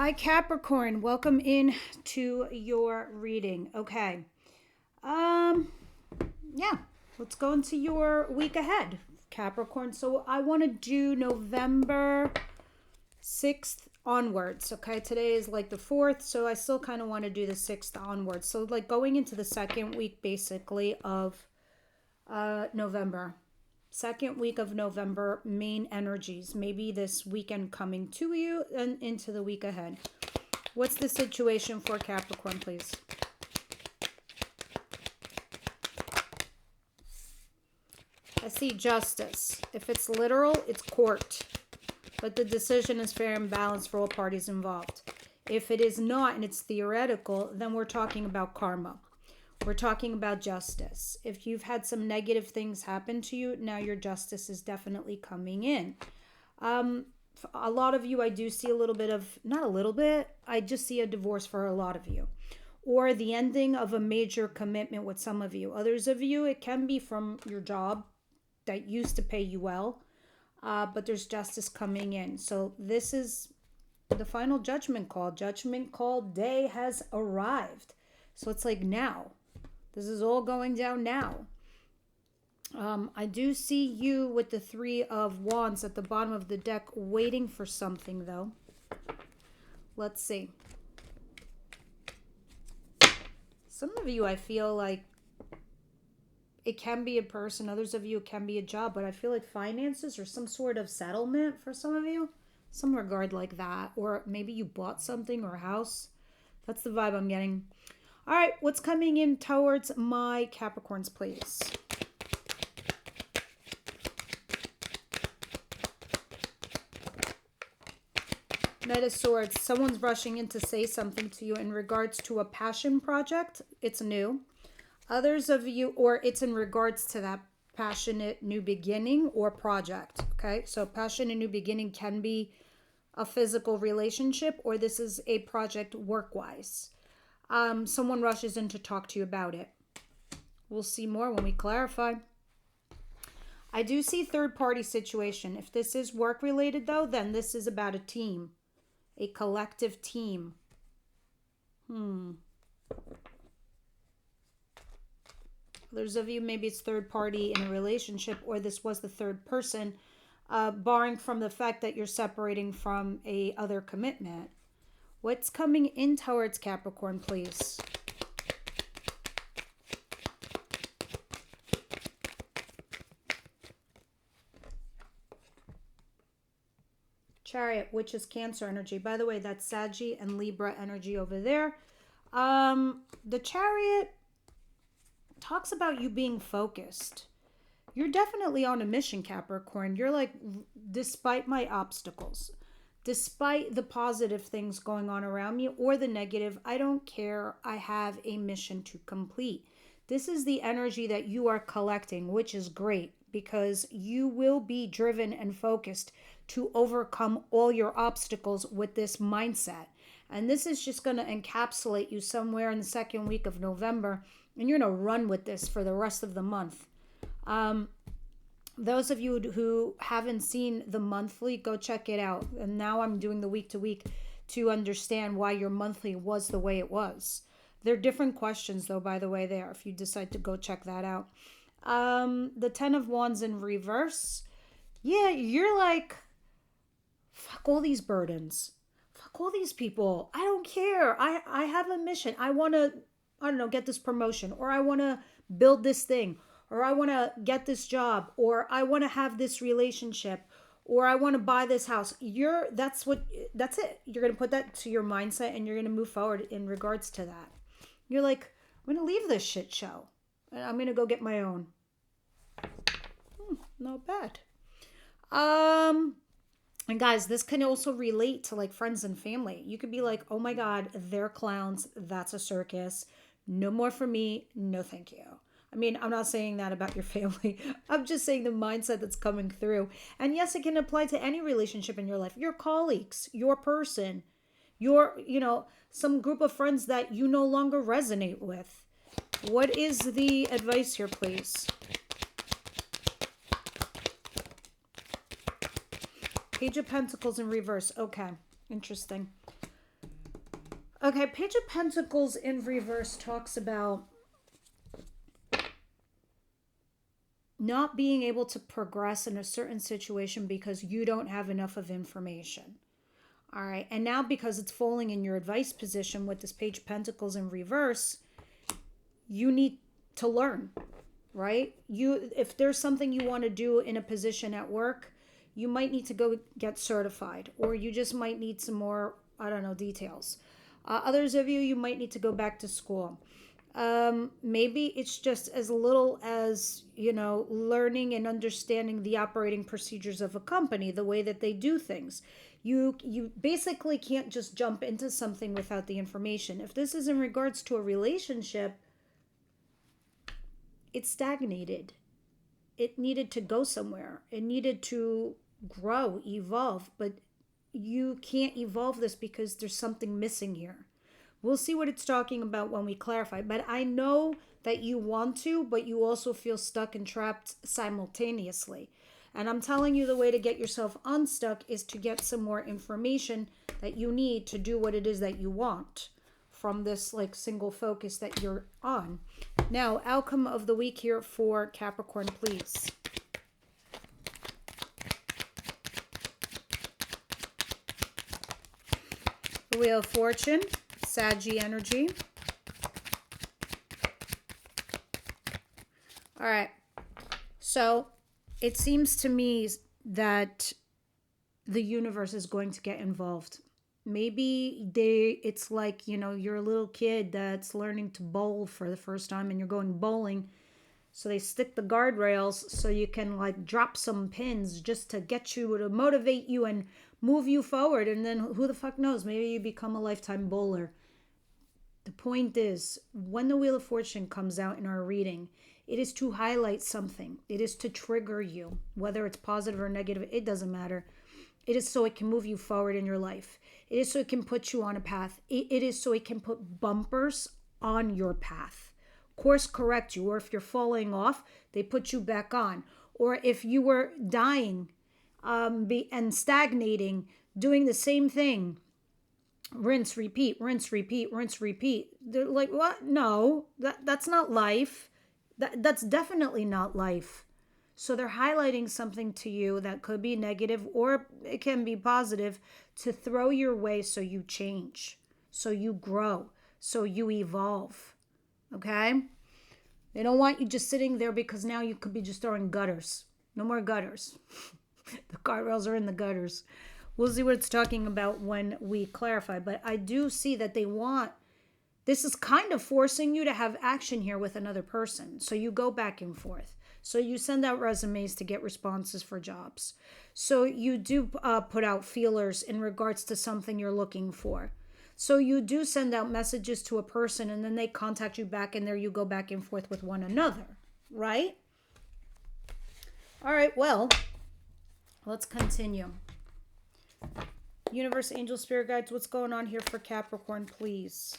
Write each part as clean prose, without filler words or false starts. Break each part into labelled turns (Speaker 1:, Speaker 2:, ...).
Speaker 1: Hi Capricorn, welcome in to your reading. Okay. Um yeah, let's go into your week ahead, Capricorn. So I want to do November 6th onwards. Okay, today is like the 4th, so I still kind of want to do the 6th onwards. So like going into the second week basically of November. Second week of November, main energies. Maybe this weekend coming to you and into the week ahead. What's the situation for Capricorn, please? I see justice. If it's literal, it's court. But the decision is fair and balanced for all parties involved. If it is not and it's theoretical, then we're talking about karma. We're talking about justice. If you've had some negative things happen to you, now your justice is definitely coming in. A lot of you, I do see a little bit of, not a little bit, I just see a divorce for a lot of you. Or the ending of a major commitment with some of you. Others of you, it can be from your job that used to pay you well, but there's justice coming in. So this is the final judgment call. Judgment call day has arrived. So it's like now. This is all going down now. I do see you with the Three of Wands at the bottom of the deck waiting for something, though. Let's see. Some of you, I feel like it can be a person. Others of you, it can be a job. But I feel like finances or some sort of settlement for some of you. Some regard like that. Or maybe you bought something or a house. That's the vibe I'm getting. All right, what's coming in towards my Capricorns, please? Knight of Swords. Someone's rushing in to say something to you in regards to a passion project. It's new. Others of you, or it's in regards to that passionate new beginning or project. Okay, so passion and new beginning can be a physical relationship, or this is a project work-wise. Someone rushes in to talk to you about it. We'll see more when we clarify. I do see third-party situation. If this is work-related, though, then this is about a team. A collective team. Others of you, maybe it's third-party in a relationship, or this was the third person, barring from the fact that you're separating from a other commitment. What's coming in towards Capricorn, please? Chariot, which is Cancer energy. By the way, that's Saggy and Libra energy over there. The Chariot talks about you being focused. You're definitely on a mission, Capricorn. You're like, despite my obstacles, despite the positive things going on around me or the negative, I don't care. I have a mission to complete. This is the energy that you are collecting, which is great because you will be driven and focused to overcome all your obstacles with this mindset. And this is just going to encapsulate you somewhere in the second week of November, and you're going to run with this for the rest of the month. Those of you who haven't seen the monthly, go check it out. And now I'm doing the week to week to understand why your monthly was the way it was. There are different questions, though, by the way, there, if you decide to go check that out. The 10 of Wands in reverse. Yeah, you're like, fuck all these burdens. Fuck all these people. I don't care. I have a mission. I want to, I don't know, get this promotion, or I want to build this thing, or I want to get this job, or I want to have this relationship, or I want to buy this house. That's it. You're going to put that to your mindset and you're going to move forward in regards to that. You're like, I'm going to leave this shit show and I'm going to go get my own. Not bad. And guys, this can also relate to like friends and family. You could be like, oh my God, they're clowns. That's a circus. No more for me. No, thank you. I mean, I'm not saying that about your family. I'm just saying the mindset that's coming through. And yes, it can apply to any relationship in your life. Your colleagues, your person, your, some group of friends that you no longer resonate with. What is the advice here, please? Page of Pentacles in reverse. Okay, interesting. Okay, Page of Pentacles in reverse talks about not being able to progress in a certain situation because you don't have enough of information. All right. And now because it's falling in your advice position with this Page of Pentacles in reverse, you need to learn, right? If there's something you want to do in a position at work, you might need to go get certified, or you just might need some more, I don't know, details. Others of you might need to go back to school. Maybe it's just as little as, learning and understanding the operating procedures of a company, the way that they do things. You basically can't just jump into something without the information. If this is in regards to a relationship, it stagnated. It needed to go somewhere. It needed to grow, evolve, but you can't evolve this because there's something missing here. We'll see what it's talking about when we clarify, but I know that you want to, but you also feel stuck and trapped simultaneously. And I'm telling you, the way to get yourself unstuck is to get some more information that you need to do what it is that you want from this single focus that you're on. Now, outcome of the week here for Capricorn, please. The Wheel of Fortune, Saggy energy. All right. So it seems to me that the universe is going to get involved. Maybe it's like, you're a little kid that's learning to bowl for the first time and you're going bowling. So they stick the guardrails so you can drop some pins just to get you, to motivate you and move you forward. And then who the fuck knows? Maybe you become a lifetime bowler. The point is, when the Wheel of Fortune comes out in our reading, it is to highlight something. It is to trigger you, whether it's positive or negative, it doesn't matter. It is so it can move you forward in your life. It is so it can put you on a path. It is so it can put bumpers on your path. Course correct you, or if you're falling off, they put you back on. Or if you were dying and stagnating, doing the same thing, rinse, repeat, rinse, repeat, rinse, repeat. They're like, what? No, that's not life. That's definitely not life. So they're highlighting something to you that could be negative or it can be positive to throw your way so you change, so you grow, so you evolve. Okay? They don't want you just sitting there because now you could be just throwing gutters. No more gutters. The guardrails are in the gutters. We'll see what it's talking about when we clarify. But I do see that this is kind of forcing you to have action here with another person. So you go back and forth. So you send out resumes to get responses for jobs. So you do put out feelers in regards to something you're looking for. So you do send out messages to a person and then they contact you back and there you go back and forth with one another, right? All right, well, let's continue. Universe, angel, spirit guides, what's going on here for Capricorn, please?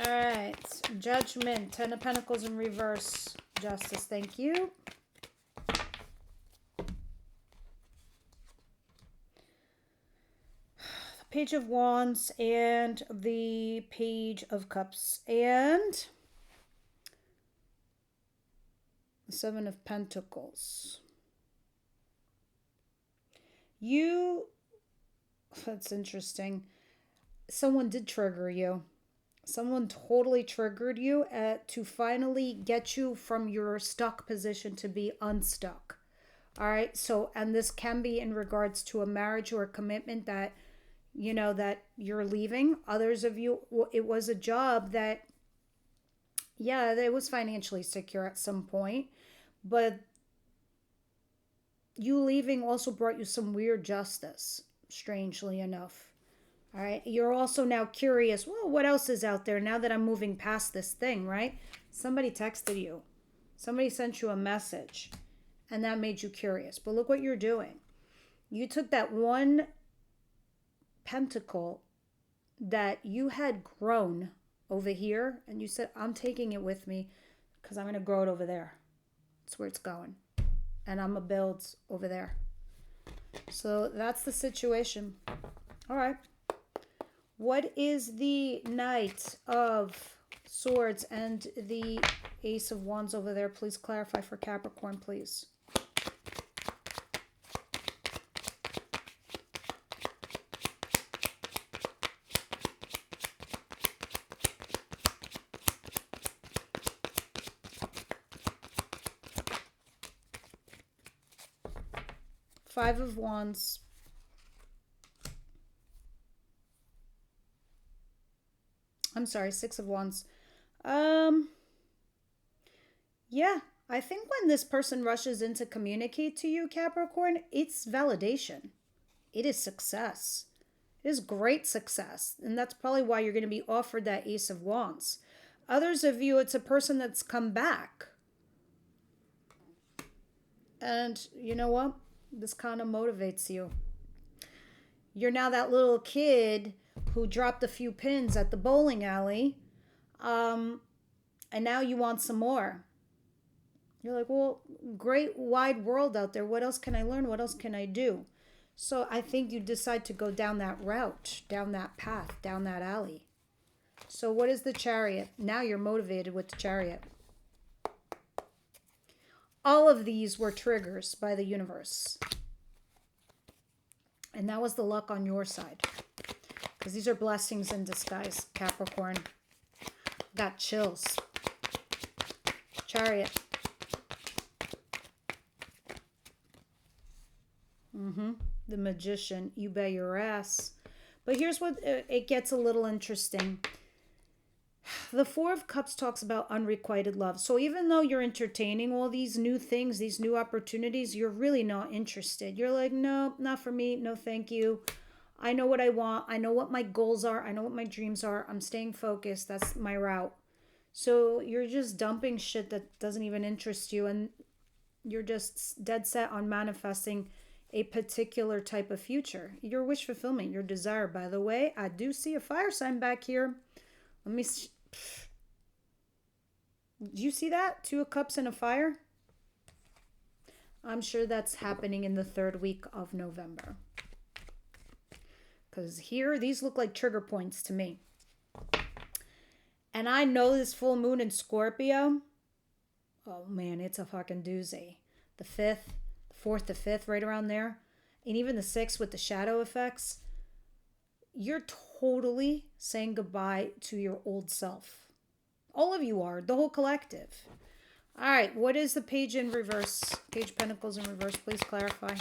Speaker 1: All right, Judgment, Ten of Pentacles in reverse, Justice, thank you. Page of Wands and the Page of Cups and the Seven of Pentacles. That's interesting. Someone did trigger you. Someone totally triggered you to finally get you from your stuck position to be unstuck. All right. So, and this can be in regards to a marriage or a commitment that, that you're leaving. Others of you, it was a job that, yeah, it was financially secure at some point, but you leaving also brought you some weird justice, strangely enough. All right. You're also now curious, well, what else is out there now that I'm moving past this thing, right? Somebody texted you. Somebody sent you a message and that made you curious. But look what you're doing. You took that one pentacle that you had grown over here and you said, I'm taking it with me because I'm going to grow it over there. That's where it's going. And I'm going to build over there. So that's the situation. All right. What is the Knight of Swords and the Ace of Wands over there? Please clarify for Capricorn, please. Five of Wands. I'm sorry, Six of Wands. Yeah, I think when this person rushes in to communicate to you, Capricorn, it's validation. It is success. It is great success. And that's probably why you're going to be offered that Ace of Wands. Others of you, it's a person that's come back. And you know what? This kind of motivates you. You're now that little kid who dropped a few pins at the bowling alley. And now you want some more. You're like, well, great wide world out there. What else can I learn? What else can I do? So I think you decide to go down that route, down that path, down that alley. So what is the Chariot? Now you're motivated with the Chariot. All of these were triggers by the universe. And that was the luck on your side. Because these are blessings in disguise, Capricorn. Got chills. Chariot. The Magician. You bet your ass. But here's what it gets a little interesting. The Four of Cups talks about unrequited love. So even though you're entertaining all these new things, these new opportunities, you're really not interested. You're like, no, not for me. No, thank you. I know what I want. I know what my goals are. I know what my dreams are. I'm staying focused. That's my route. So you're just dumping shit that doesn't even interest you. And you're just dead set on manifesting a particular type of future. Your wish fulfillment, your desire. By the way, I do see a fire sign back here. Let me see. Do you see that? Two of Cups and a fire? I'm sure that's happening in the third week of November. Because here, these look like trigger points to me. And I know this full moon in Scorpio. Oh man, it's a fucking doozy. The 5th, the 4th, the 5th, right around there. And even the 6th with the shadow effects. You're totally saying goodbye to your old self. All of you are, the whole collective. All right, what is the Page in reverse? Page of Pentacles in reverse, please clarify.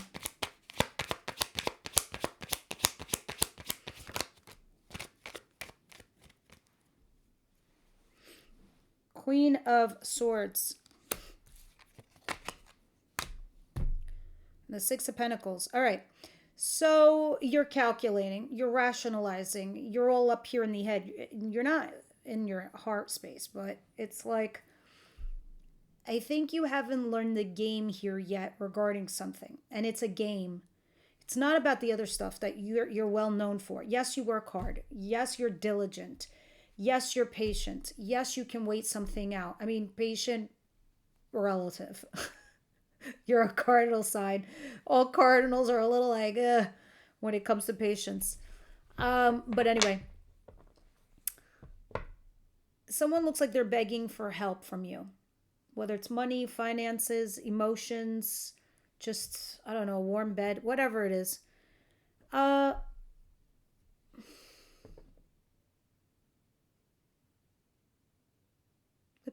Speaker 1: Queen of Swords. The Six of Pentacles. All right. So you're calculating, you're rationalizing, you're all up here in the head. You're not in your heart space, but it's like, I think you haven't learned the game here yet regarding something. And it's a game. It's not about the other stuff that you're well known for. Yes, you work hard. Yes, you're diligent. Yes, you're patient. Yes, you can wait something out. I mean, patient, relative. You're a cardinal sign. All cardinals are a little like, when it comes to patience. But anyway, someone looks like they're begging for help from you. Whether it's money, finances, emotions, just, I don't know, a warm bed, whatever it is. The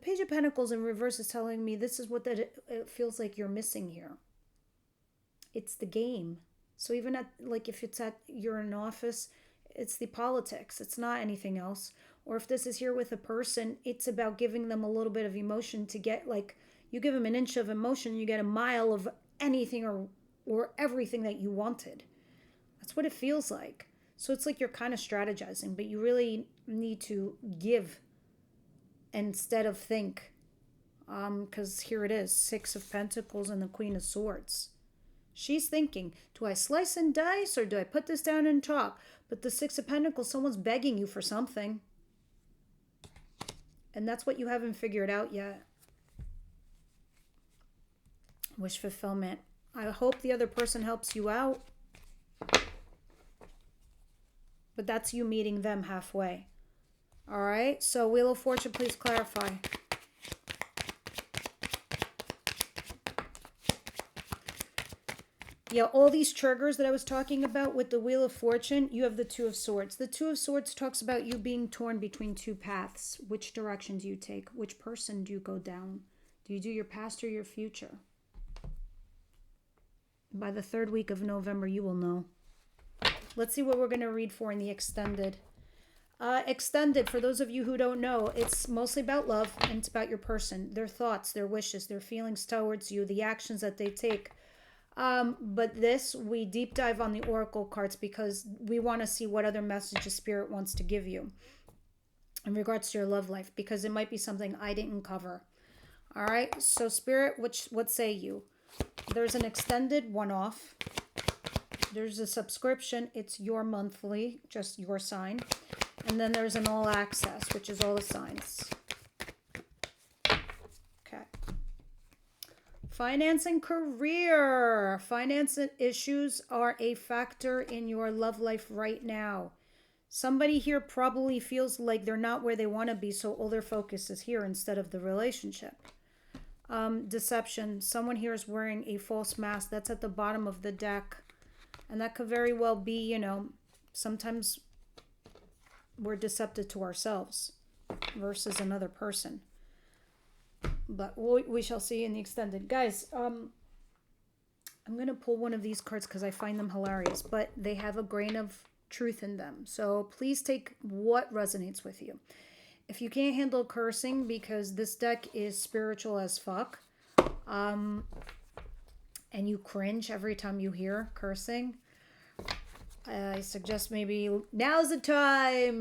Speaker 1: Page of Pentacles in reverse is telling me this is what it feels like you're missing here. It's the game. So even at, like, if it's you're in an office, it's the politics. It's not anything else. Or if this is here with a person, it's about giving them a little bit of emotion to get, like, you give them an inch of emotion, you get a mile of anything or everything that you wanted. That's what it feels like. So it's like you're kind of strategizing, but you really need to give instead of think. Because here it is, Six of Pentacles and the Queen of Swords. She's thinking, do I slice and dice or do I put this down and talk? But the Six of Pentacles, someone's begging you for something. And that's what you haven't figured out yet. Wish fulfillment. I hope the other person helps you out. But that's you meeting them halfway. All right. So Wheel of Fortune, please clarify. Yeah, all these triggers that I was talking about with the Wheel of Fortune, you have the Two of Swords. The Two of Swords talks about you being torn between two paths. Which direction do you take? Which person do you go down? Do you do your past or your future? By the 3rd week of November, you will know. Let's see what we're going to read for in the extended. Extended, for those of you who don't know, it's mostly about love, and it's about your person, their thoughts, their wishes, their feelings towards you, the actions that they take. But this, we deep dive on the oracle cards because we want to see what other messages Spirit wants to give you in regards to your love life, because it might be something I didn't cover. All right, so Spirit, what say you? There's an extended one-off. There's a subscription. It's your monthly, just your sign. And then there's an all access, which is all the signs. Okay. Finance and career. Finance issues are a factor in your love life right now. Somebody here probably feels like they're not where they want to be, so all their focus is here instead of the relationship. Deception. Someone here is wearing a false mask. That's at the bottom of the deck. And that could very well be, you know, sometimes we're deceptive to ourselves versus another person. But we shall see in the extended. Guys, I'm going to pull one of these cards because I find them hilarious. But they have a grain of truth in them. So please take what resonates with you. If you can't handle cursing, because this deck is spiritual as fuck, and you cringe every time you hear cursing, I suggest maybe now's the time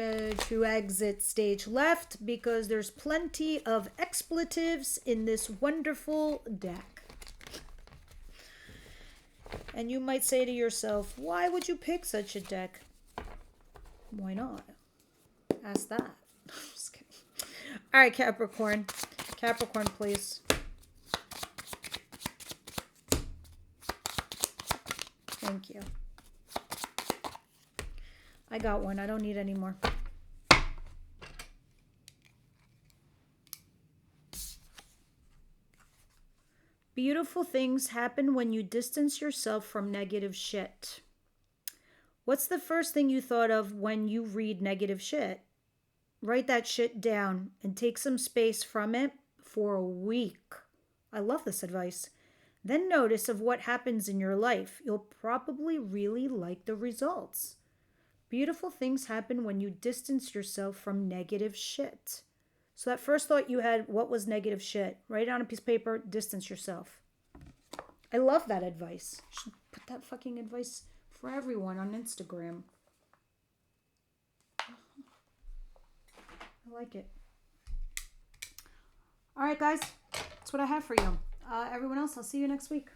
Speaker 1: to exit stage left, because there's plenty of expletives in this wonderful deck. And you might say to yourself, why would you pick such a deck? Why not? Ask that. Just kidding. All right, Capricorn. Capricorn, please. Thank you. I got one. I don't need any more. Beautiful things happen when you distance yourself from negative shit. What's the first thing you thought of when you read negative shit? Write that shit down and take some space from it for a week. I love this advice. Then notice of what happens in your life. You'll probably really like the results. Beautiful things happen when you distance yourself from negative shit. So that first thought you had, what was negative shit? Write it on a piece of paper, distance yourself. I love that advice. You should put that fucking advice for everyone on Instagram. I like it. All right, guys. That's what I have for you. Everyone else, I'll see you next week.